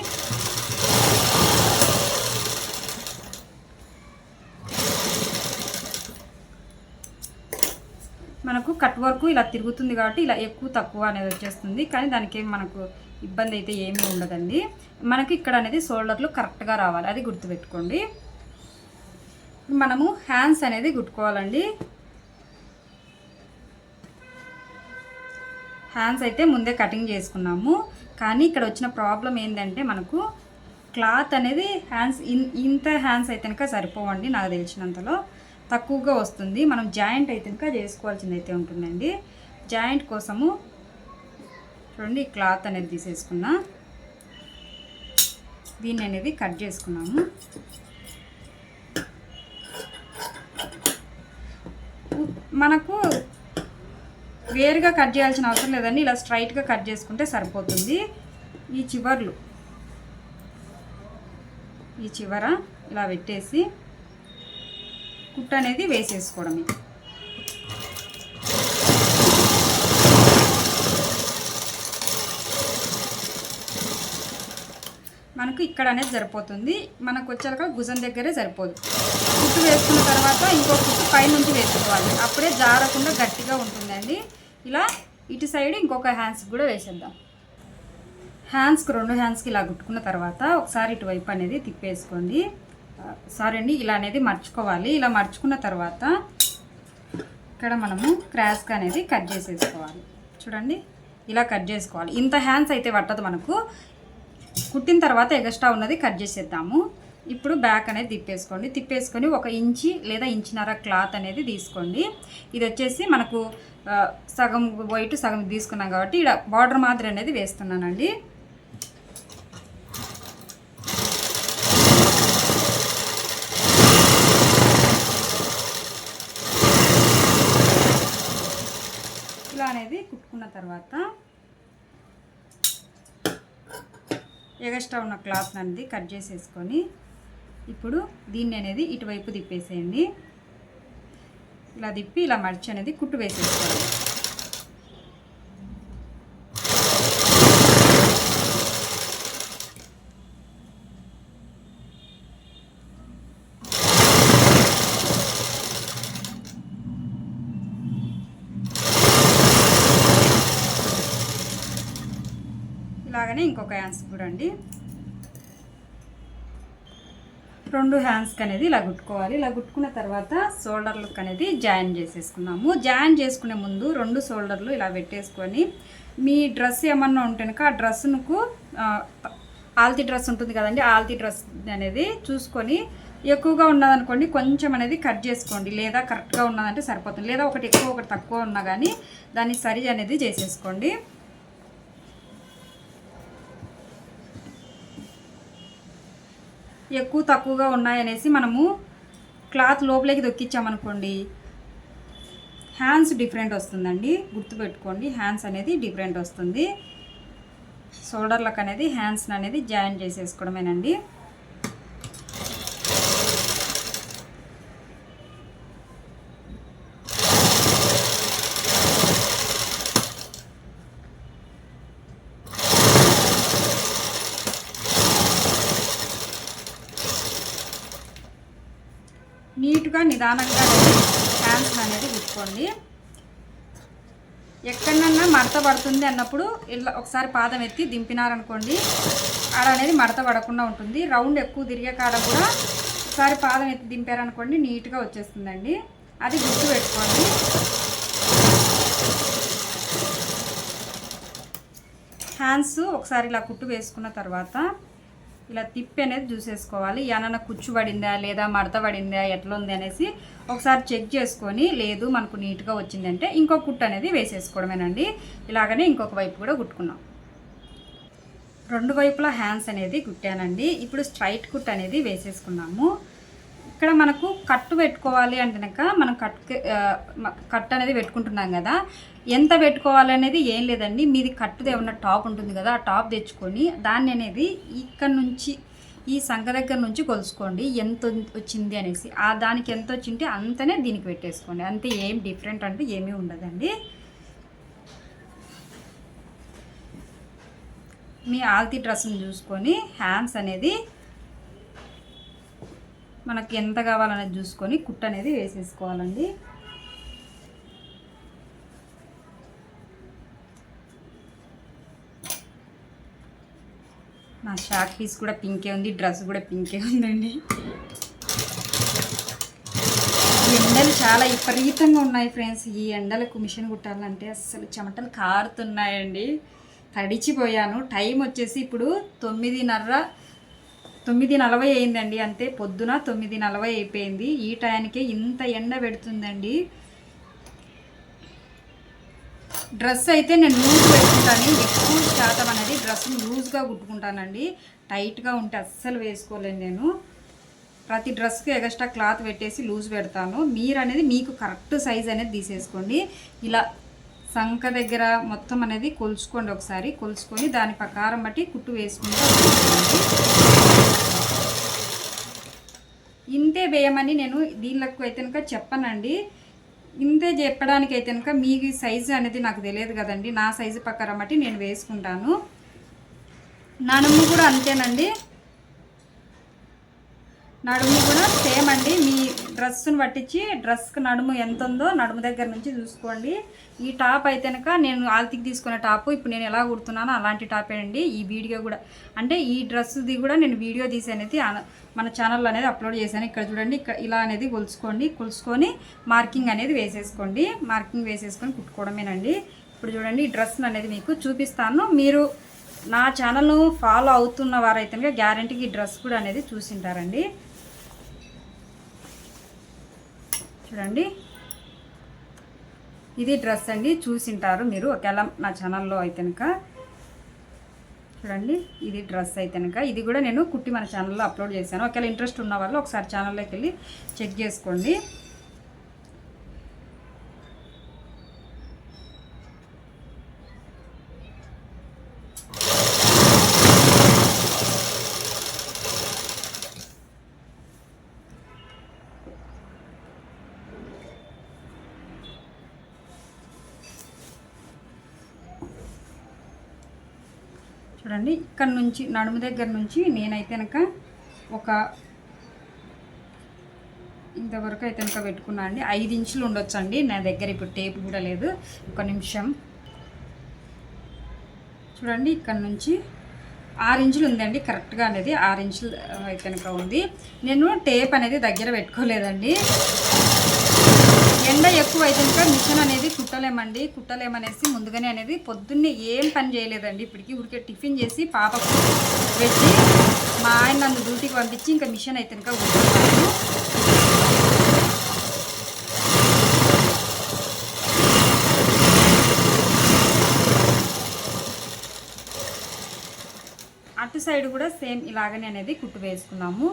మనకు కట్ వర్క్ ఇలా తిరుగుతుంది కాబట్టి ఇలా ఎక్కువ తక్కువ అనేది వచ్చేస్తుంది. కానీ దానికి మనకు ఇబ్బంది అయితే ఏమీ ఉండదండి. మనకి ఇక్కడ అనేది షోల్డర్లు కరెక్ట్గా రావాలి, అది గుర్తుపెట్టుకోండి. మనము హ్యాండ్స్ అనేది కుట్టుకోవాలండి. హ్యాండ్స్ అయితే ముందే కటింగ్ చేసుకున్నాము. కానీ ఇక్కడ వచ్చిన ప్రాబ్లం ఏంటంటే మనకు క్లాత్ అనేది హ్యాండ్స్ ఇంత హ్యాండ్స్ అయితే కనుక సరిపోవండి. నాకు తెలిసినంతలో తక్కువగా వస్తుంది. మనం జాయింట్ అయితే కనుక చేసుకోవాల్సింది అయితే ఉంటుందండి. జాయింట్ కోసము చూడండి ఈ క్లాత్ అనేది తీసేసుకున్నా, దీన్ని అనేది కట్ చేసుకున్నాము. మనకు వేరుగా కట్ చేయాల్సిన అవసరం లేదండి. ఇలా స్ట్రైట్గా కట్ చేసుకుంటే సరిపోతుంది. ఈ చివర ఇలా పెట్టేసి కుట్టు అనేది వేసేసుకోవడమే. మనకు ఇక్కడ అనేది సరిపోతుంది. మనకు వచ్చాక భుజం దగ్గరే సరిపోదు. కుట్టు వేసుకున్న తర్వాత ఇంకో కుట్టు పైనుంచి వేసుకోవాలి. అప్పుడే జారకుండా గట్టిగా ఉంటుందండి. ఇలా ఇటు సైడ్ ఇంకొక హ్యాండ్స్ కూడా వేసేద్దాం. హ్యాండ్స్కి 2 హ్యాండ్స్కి ఇలా కుట్టుకున్న తర్వాత ఒకసారి ఇటువైపు అనేది తిప్పేసుకోండి. సారీ అండి, ఇలా అనేది మర్చుకోవాలి. ఇలా మర్చుకున్న తర్వాత ఇక్కడ మనము క్రాస్గా అనేది కట్ చేసేసుకోవాలి. చూడండి, ఇలా కట్ చేసుకోవాలి. ఇంత హ్యాండ్స్ అయితే పట్టదు మనకు. కుట్టిన తర్వాత ఎగస్ట్రా ఉన్నది కట్ చేసేద్దాము. ఇప్పుడు బ్యాక్ అనేది తిప్పేసుకొని 1 ఇంచి లేదా ఇంచున్నర క్లాత్ అనేది తీసుకోండి. ఇది వచ్చేసి మనకు సగం వైట్ సగం తీసుకున్నాం కాబట్టి ఇక్కడ బార్డర్ మాదిరి అనేది వేస్తున్నానండి. ఇలా అనేది కుట్టుకున్న తర్వాత ఎగస్ట్రా ఉన్న క్లాత్ అనేది కట్ చేసేసుకొని ఇప్పుడు దీన్ని అనేది ఇటువైపు తిప్పేసేయండి. ఇలా తిప్పి ఇలా మర్చి అనేది కుట్టు వేసేసుకోండి. ఇలాగనే ఇంకొక హ్యాండ్స్ కూడా అండి. 2 హ్యాండ్స్కి అనేది ఇలా కుట్టుకోవాలి. ఇలా కుట్టుకున్న తర్వాత షోల్డర్లకు అనేది జాయిన్ చేసేసుకున్నాము. జాయిన్ చేసుకునే ముందు 2 షోల్డర్లు ఇలా పెట్టేసుకొని మీ డ్రెస్ ఏమన్నా ఉంటే కనుక ఆ డ్రెస్సుకు ఆల్తీ డ్రెస్ ఉంటుంది కదండి, ఆల్తీ డ్రెస్ అనేది చూసుకొని ఎక్కువగా ఉన్నదనుకోండి కొంచెం అనేది కట్ చేసుకోండి, లేదా కరెక్ట్గా ఉన్నదంటే సరిపోతుంది. లేదా ఒకటి ఎక్కువ ఒకటి తక్కువ ఉన్నా కానీ దాన్ని సరి అనేది చేసేసుకోండి. ఎక్కువ తక్కువగా ఉన్నాయనేసి మనము క్లాత్ లోపలికి దొక్కించామనుకోండి హ్యాండ్స్ డిఫరెంట్ వస్తుందండి. గుర్తుపెట్టుకోండి, హ్యాండ్స్ అనేది డిఫరెంట్ వస్తుంది. షోల్డర్లకు అనేది హ్యాండ్స్ అనేది జాయిన్ చేసేసుకోవడమేనండి. నీట్గా నిదానంగా హ్యాండ్స్ అనేది కుట్టుకోండి. ఎక్కడన్నా మడత పడుతుంది అన్నప్పుడు ఇలా ఒకసారి పాదం ఎత్తి దింపినారనుకోండి ఆడ అనేది మడత పడకుండా ఉంటుంది. రౌండ్ ఎక్కువ తిరిగే కాడ కూడా ఒకసారి పాదం ఎత్తి దింపారనుకోండి నీట్గా వచ్చేస్తుందండి. అది గుర్తు పెట్టుకోండి. హ్యాండ్స్ ఒకసారి ఇలా కుట్టు వేసుకున్న తర్వాత ఇలా తిప్పి అనేది చూసేసుకోవాలి. ఏమన్నా కుచ్చు పడిందా లేదా మడత పడిందా ఎట్లా ఉంది అనేసి ఒకసారి చెక్ చేసుకొని లేదు మనకు నీట్గా వచ్చిందంటే ఇంకో కుట్టు అనేది వేసేసుకోవడమేనండి. ఇలాగనే ఇంకొక వైపు కూడా కుట్టుకున్నాం. 2 వైపులా హ్యాండ్స్ అనేది కుట్టానండి. ఇప్పుడు స్ట్రైట్ కుట్ అనేది వేసేసుకున్నాము. ఇక్కడ మనకు కట్టు పెట్టుకోవాలి అంటేనక మనం కట్ అనేది పెట్టుకుంటున్నాం కదా, ఎంత పెట్టుకోవాలి అనేది ఏం లేదండి. మీది కట్టుది ఏమన్నా టాప్ ఉంటుంది కదా, ఆ టాప్ తెచ్చుకొని దాన్ని అనేది ఇక్కడ నుంచి ఈ సంఖ దగ్గర నుంచి కొలుసుకోండి ఎంత వచ్చింది అనేసి. దానికి ఎంత వచ్చింటే అంతనే దీనికి పెట్టేసుకోండి. అంతే, ఏం డిఫరెంట్ అంటే ఏమీ ఉండదండి. మీ ఆల్తీ డ్రెస్ని చూసుకొని హ్యాండ్స్ అనేది మనకి ఎంత కావాలనేది చూసుకొని కుట్టు అనేది వేసేసుకోవాలండి. నా షార్ట్ పీస్ కూడా పింకే ఉంది, డ్రెస్ కూడా పింకే ఉందండి. ఎండలు చాలా విపరీతంగా ఉన్నాయి ఫ్రెండ్స్. ఈ ఎండలకు మిషన్ కుట్టాలంటే అసలు చెమటలు కారుతున్నాయండి. తడిచిపోయాను. టైం వచ్చేసి ఇప్పుడు 9:40 అయిందండి. అంతే, పొద్దున 9:40 అయిపోయింది. ఈ టైంకే ఇంత ఎండ పెడుతుందండి. డ్రెస్ అయితే నేను లూజ్ పెట్టుకుంటాను. ఎక్కువ శాతం అనేది డ్రెస్ని లూజ్గా కుట్టుకుంటానండి. టైట్గా ఉంటే అస్సలు వేసుకోలేను నేను. ప్రతి డ్రెస్కి ఎక్స్ట్రా క్లాత్ పెట్టేసి లూజ్ పెడతాను. మీరు అనేది మీకు కరెక్ట్ సైజ్ అనేది తీసేసుకోండి. ఇలా సంఖ దగ్గర మొత్తం అనేది కొలుచుకోండి. ఒకసారి కొలుచుకొని దాని ప్రకారం బట్టి కుట్టు వేసుకుంటూ ఇంతే వేయమని నేను దీనిలకు అయితే కనుక చెప్పనండి. ఇంతే చెప్పడానికి అయితే కనుక మీ సైజు అనేది నాకు తెలియదు కదండి. నా సైజు ప్రకారం బట్టి నేను వేసుకుంటాను. నడుము కూడా అంతేనండి. నడుము కూడా సేమ్ అండి. మీ డ్రెస్సును పట్టించి డ్రెస్కి నడుము ఎంత ఉందో నడుము దగ్గర నుంచి చూసుకోండి. ఈ టాప్ అయితే కనుక నేను ఆల్తికి తీసుకున్న టాపు ఇప్పుడు నేను ఎలా కుడుతున్నానో అలాంటి టాపే అండి. ఈ వీడియో కూడా అంటే ఈ డ్రెస్ది కూడా నేను వీడియో తీసి అనేది మన ఛానల్లో అనేది అప్లోడ్ చేశాను. ఇక్కడ చూడండి, ఇక్కడ ఇలా అనేది కొలుసుకొని మార్కింగ్ అనేది వేసేసుకోండి. మార్కింగ్ వేసేసుకొని కుట్టుకోవడమేనండి. ఇప్పుడు చూడండి, ఈ డ్రెస్ అనేది మీకు చూపిస్తాను. మీరు నా ఛానల్ను ఫాలో అవుతున్న వారైతే కనుక గ్యారంటీకి ఈ డ్రెస్ కూడా అనేది చూసింటారండి. చూడండి, ఇది డ్రెస్ అండి, చూసింటారు మీరు ఒకవేళ నా ఛానల్లో అయితే కనుక. చూడండి, ఇది డ్రెస్ అయితే కనుక ఇది కూడా నేను కుట్టి మన ఛానల్లో అప్లోడ్ చేశాను. ఒకవేళ ఇంట్రెస్ట్ ఉన్న వాళ్ళు ఒకసారి ఛానల్లోకి వెళ్ళి చెక్ చేసుకోండి. చూడండి, ఇక్కడ నుంచి నడుము దగ్గర నుంచి నేనైతే కనుక ఒక ఇంతవరకు అయితే కనుక పెట్టుకున్నా అండి. 5 ఇంచులు ఉండొచ్చండి నా దగ్గర. ఇప్పుడు టేప్ కూడా లేదు. ఒక నిమిషం చూడండి, ఇక్కడ నుంచి 6 ఇంచులు ఉందండి కరెక్ట్గా అనేది. 6 ఇంచులు అయితే కనుక ఉంది. నేను టేప్ అనేది దగ్గర పెట్టుకోలేదండి. ఎండ ఎక్కువ అయితే కనుక మిషన్ అనేది కుట్టలేమనేసి ముందుగానే అనేది పొద్దున్నే ఏం పని చేయలేదండి. ఇప్పటికీ ఊరికే టిఫిన్ చేసి పాపకు పెట్టి మా ఆయన నన్ను డ్యూటీకి పంపించి ఇంకా మిషన్ అయితే కనుక కుట్టుకున్నాను. అటు సైడ్ కూడా సేమ్ ఇలాగనే అనేది కుట్టు వేసుకున్నాము.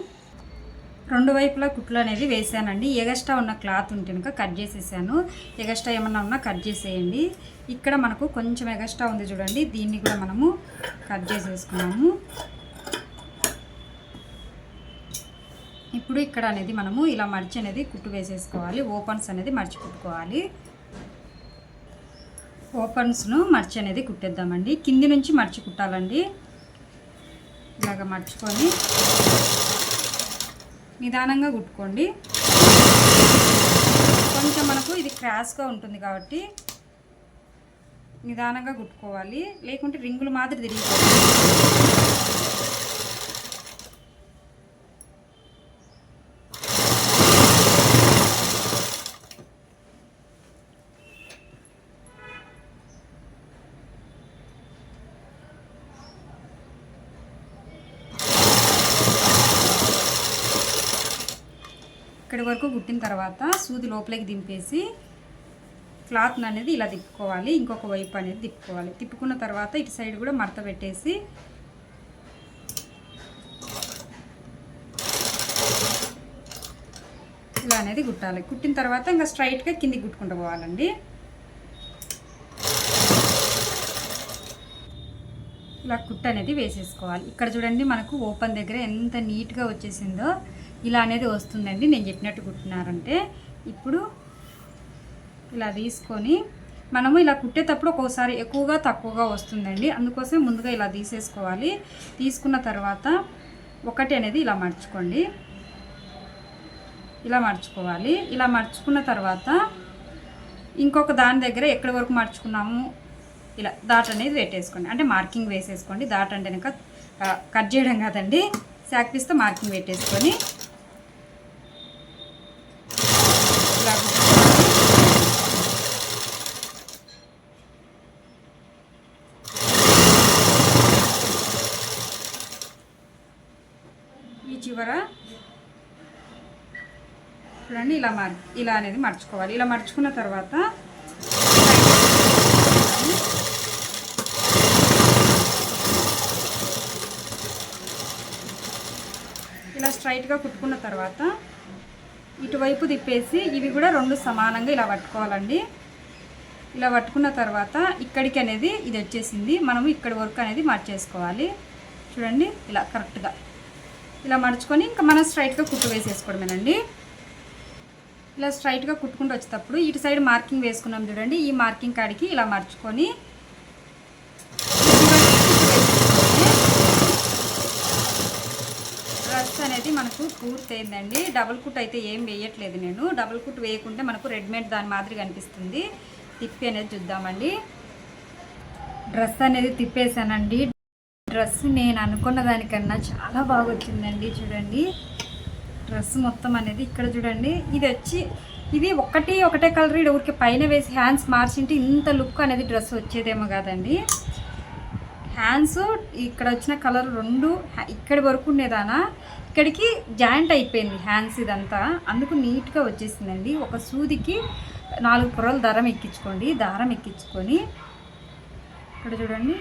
2 వైపులా కుట్లు అనేది వేసానండి. ఎగస్ట్రా ఉన్న క్లాత్ ఉంటే కనుక కట్ చేసేసాను. ఎగస్ట్రా ఏమన్నా ఉన్నా కట్ చేసేయండి. ఇక్కడ మనకు కొంచెం ఎగస్ట్రా ఉంది చూడండి, దీన్ని కూడా మనము కట్ చేసేసుకున్నాము. ఇప్పుడు ఇక్కడ అనేది మనము ఇలా మర్చి అనేది కుట్టు వేసేసుకోవాలి. ఓపెన్స్ అనేది మర్చి కుట్టుకోవాలి. ఓపెన్స్ను మర్చి అనేది కుట్టేద్దామండి. కింది నుంచి మర్చి కుట్టాలండి. ఇలాగ మర్చుకొని నిదానంగా కుట్టుకోండి. కొంచెం మనకు ఇది క్రాస్గా ఉంటుంది కాబట్టి నిదానంగా కుట్టుకోవాలి, లేకుంటే రింగులు మాదిరి తిరిగిపోతుంది. ఇక్కడి వరకు కుట్టిన తర్వాత సూది లోపలికి దింపేసి క్లాత్ అనేది ఇలా తిప్పుకోవాలి. ఇంకొక వైపు అనేది తిప్పుకోవాలి. తిప్పుకున్న తర్వాత ఇటు సైడ్ కూడా మడత పెట్టేసి ఇలా అనేది కుట్టాలి. కుట్టిన తర్వాత ఇంకా స్ట్రైట్గా కిందికి కుట్టుకుంటూ పోవాలండి. ఇలా కుట్టు అనేది వేసేసుకోవాలి. ఇక్కడ చూడండి, మనకు ఓపెన్ దగ్గర ఎంత నీట్గా వచ్చేసిందో ఇలా అనేది వస్తుందండి. నేను చెప్పినట్టు కుట్టినారంటే ఇప్పుడు ఇలా తీసుకొని మనము ఇలా కుట్టేటప్పుడు ఒక్కోసారి ఎక్కువగా తక్కువగా వస్తుందండి. అందుకోసం ముందుగా ఇలా తీసేసుకోవాలి. తీసుకున్న తర్వాత ఒకటి అనేది ఇలా మర్చుకోండి. ఇలా మర్చుకోవాలి. ఇలా మర్చుకున్న తర్వాత ఇంకొక దాని దగ్గర ఎక్కడి వరకు మర్చుకున్నాము ఇలా డాట్ అనేది పెట్టేసుకోండి. అంటే మార్కింగ్ వేసేసుకోండి. డాట్ అంటే కనుక కట్ చేయడం కాదండి, శాక్ పీస్తో మార్కింగ్ పెట్టేసుకొని ఈ చివర చూడండి ఇలా అనేది మర్చుకోవాలి. ఇలా మర్చుకున్న తర్వాత ఇలా స్ట్రైట్గా కుట్టుకున్న తర్వాత ఇటువైపు తిప్పేసి ఇవి కూడా 2 సమానంగా ఇలా పట్టుకోవాలండి. ఇలా పట్టుకున్న తర్వాత ఇక్కడికి అనేది ఇది వచ్చేసింది. మనము ఇక్కడి వరకు అనేది మార్చేసుకోవాలి. చూడండి, ఇలా కరెక్ట్గా ఇలా మడుచుకొని ఇంకా మనం స్ట్రైట్గా కుట్టు వేసేసుకోవడమేనండి. ఇలా స్ట్రైట్గా కుట్టుకుంటూ వచ్చేటప్పుడు ఇటు సైడ్ మార్కింగ్ వేసుకున్నాం చూడండి. ఈ మార్కింగ్ కాడికి ఇలా మర్చుకొని డ్రెస్ అనేది మనకు పూర్తయిందండి. డబుల్ కుట్ అయితే ఏం వేయట్లేదు నేను. డబుల్ కుట్ వేయకుంటే మనకు రెడీమేడ్ దాని మాదిరి కనిపిస్తుంది. తిప్పి అనేది చూద్దామండి. డ్రెస్ అనేది తిప్పేసానండి. డ్రెస్ నేను అనుకున్న దానికన్నా చాలా బాగా వచ్చిందండి. చూడండి డ్రెస్ మొత్తం అనేది ఇక్కడ చూడండి. ఇది ఒకటే కలర్ ఊరికి పైన వేసి హ్యాండ్స్ మార్చింటే ఇంత లుక్ అనేది డ్రెస్ వచ్చేదేమో కాదండి. హ్యాండ్స్ ఇక్కడ వచ్చిన కలర్ రెండు ఇక్కడి వరకు ఉండేదానా ఇక్కడికి జాయింట్ అయిపోయింది హ్యాండ్స్ ఇదంతా. అందుకు నీట్గా వచ్చేసిందండి. ఒక సూదికి 4 పొరలు దారం ఎక్కించుకోండి. దారం ఎక్కించుకొని ఇక్కడ చూడండి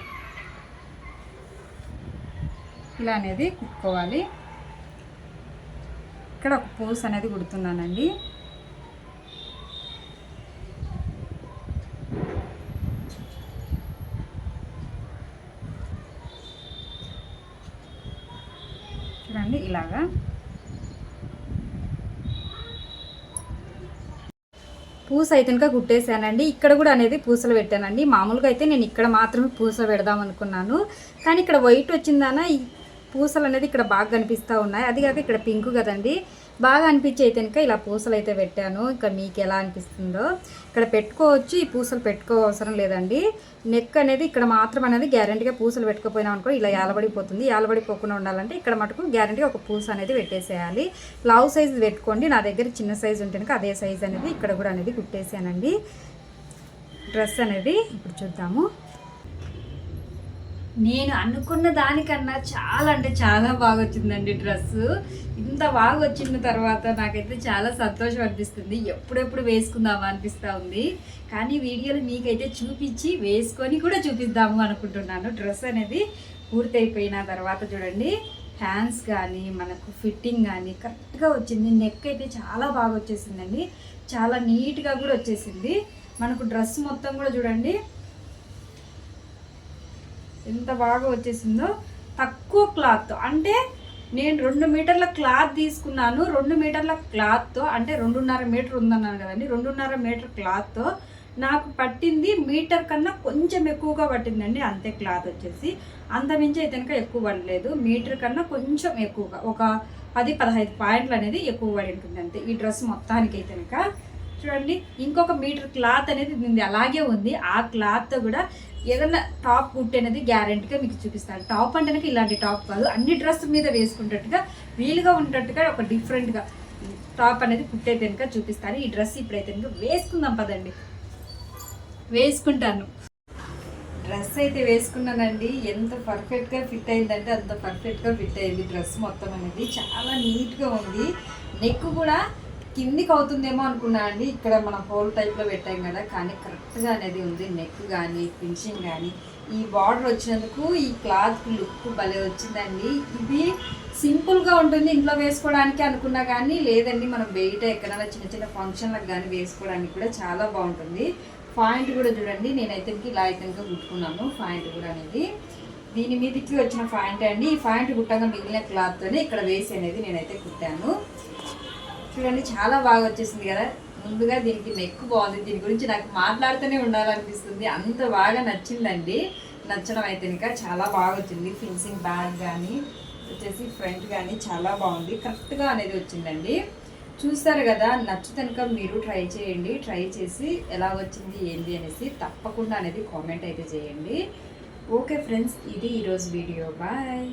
ఇలా అనేది కుట్టుకోవాలి. ఇక్కడ ఒక పూస్ అనేది కుడుతున్నానండి. చూడండి ఇలాగా పూస అయితే కనుక కుట్టేసానండి. ఇక్కడ కూడా అనేది పూసలు పెట్టానండి. మామూలుగా అయితే నేను ఇక్కడ మాత్రమే పూస పెడదాం అనుకున్నాను, కానీ ఇక్కడ వైట్ వచ్చిందానా ఈ పూసలు అనేది ఇక్కడ బాగా కనిపిస్తూ ఉన్నాయి. అది కాక ఇక్కడ పింక్ కదండి, బాగా అనిపించి అయితే కనుక ఇలా పూసలు అయితే పెట్టాను. ఇంకా మీకు ఎలా అనిపిస్తుందో ఇక్కడ పెట్టుకోవచ్చు. ఈ పూసలు పెట్టుకోవసరం లేదండి. నెక్ అనేది ఇక్కడ మాత్రం అనేది గ్యారెంటీగా పూసలు పెట్టుకోపోయినాం అనుకో ఇలా యాలబడిపోతుంది. యాలబడిపోకుండా ఉండాలంటే ఇక్కడ మటుకు గ్యారెంటీగా ఒక పూస అనేది పెట్టేసేయాలి. లావ్ సైజు పెట్టుకోండి. నా దగ్గర చిన్న సైజు ఉంటే కనుక అదే సైజు అనేది ఇక్కడ కూడా అనేది కుట్టేసానండి. డ్రెస్ అనేది ఇప్పుడు చూద్దాము. నేను అనుకున్న దానికన్నా చాలా అంటే చాలా బాగా వచ్చిందండి డ్రెస్సు. ఇంత బాగా వచ్చిన తర్వాత నాకైతే చాలా సంతోషం అనిపిస్తుంది. ఎప్పుడెప్పుడు వేసుకుందామా అనిపిస్తూ ఉంది. కానీ వీడియోలు మీకైతే చూపించి వేసుకొని కూడా చూపిద్దాము అనుకుంటున్నాను. డ్రెస్ అనేది పూర్తయిపోయిన తర్వాత చూడండి హ్యాండ్స్ కానీ మనకు ఫిట్టింగ్ కానీ కరెక్ట్గా వచ్చింది. నెక్ అయితే చాలా బాగా వచ్చేసిందండి. చాలా నీట్గా కూడా వచ్చేసింది. మనకు డ్రెస్ మొత్తం కూడా చూడండి ఎంత బాగా వచ్చేసిందో. తక్కువ క్లాత్ అంటే నేను 2 మీటర్ల క్లాత్ తీసుకున్నాను. 2 మీటర్ల క్లాత్తో అంటే 2.5 మీటర్ ఉందన్నాను కదండి. 2.5 మీటర్ క్లాత్తో నాకు పట్టింది మీటర్ కన్నా కొంచెం ఎక్కువగా పట్టిందండి. అంతే క్లాత్ వచ్చేసి అంతమించి అయితే కనుక ఎక్కువ పడలేదు. మీటర్ కన్నా కొంచెం ఎక్కువగా ఒక 10-15 పాయింట్లు అనేది ఎక్కువ పడి ఉంటుంది అంతే ఈ డ్రెస్ మొత్తానికి అయితే కనుక. చూడండి ఇంకొక మీటర్ క్లాత్ అనేది దీనిది అలాగే ఉంది. ఆ క్లాత్తో కూడా ఏదన్నా టాప్ కుట్టి అనేది గ్యారెంటీగా మీకు చూపిస్తాను. టాప్ అంటే ఇలాంటి టాప్ కాదు, అన్ని డ్రెస్ మీద వేసుకునేటట్టుగా వీలుగా ఉండేటట్టుగా ఒక డిఫరెంట్గా టాప్ అనేది కుట్టయితే కనుక చూపిస్తాను. ఈ డ్రెస్ ఇప్పుడైతే కనుక వేసుకుందాం పదండి. వేసుకుంటాను. డ్రెస్ అయితే వేసుకున్నానండి. ఎంత పర్ఫెక్ట్గా ఫిట్ అయిందంటే అంత పర్ఫెక్ట్గా ఫిట్ అయింది. డ్రెస్ మొత్తం అనేది చాలా నీట్గా ఉంది. నెక్ కూడా కిందికి అవుతుందేమో అనుకున్నా అండి. ఇక్కడ మన హోల్ టైప్లో పెట్టాం కదా, కానీ కరెక్ట్గా అనేది ఉంది. నెక్ కానీ ఫినిషింగ్ కానీ ఈ బార్డర్ వచ్చినందుకు ఈ క్లాత్ లుక్ భలే వచ్చిందండి. ఇది సింపుల్గా ఉంటుంది ఇంట్లో వేసుకోవడానికి అనుకున్నా కానీ లేదండి, మనం బయట ఎక్కడైనా చిన్న చిన్న ఫంక్షన్లకు కానీ వేసుకోవడానికి కూడా చాలా బాగుంటుంది. పాయింట్ కూడా చూడండి నేనైతే ఇలా అయితే కుట్టుకున్నాను. పాయింట్ కూడా అనేది దీని మీదకి వచ్చిన పాయింట్ అండి. ఈ పాయింట్ కుట్టగా మిగిలిన క్లాత్తోనే ఇక్కడ వేసి అనేది నేనైతే కుట్టాను. చూడండి చాలా బాగా వచ్చేసింది కదా. ముందుగా దీనికి నెక్ బాగుంది. దీని గురించి నాకు మాట్లాడుతూనే ఉండాలనిపిస్తుంది. అంత బాగా నచ్చిందండి. నచ్చడం అయితే ఇంకా చాలా బాగా వచ్చింది. ఫినిషింగ్ బ్యాగ్ కానీ వచ్చేసి ఫ్రంట్ కానీ చాలా బాగుంది. కరెక్ట్గా అనేది వచ్చిందండి. చూస్తారు కదా, నచ్చుతనుక మీరు ట్రై చేయండి. ట్రై చేసి ఎలా వచ్చింది ఏంటి అనేసి తప్పకుండా అనేది కామెంట్ అయితే చేయండి. ఓకే ఫ్రెండ్స్, ఇది ఈరోజు వీడియో. బాయ్.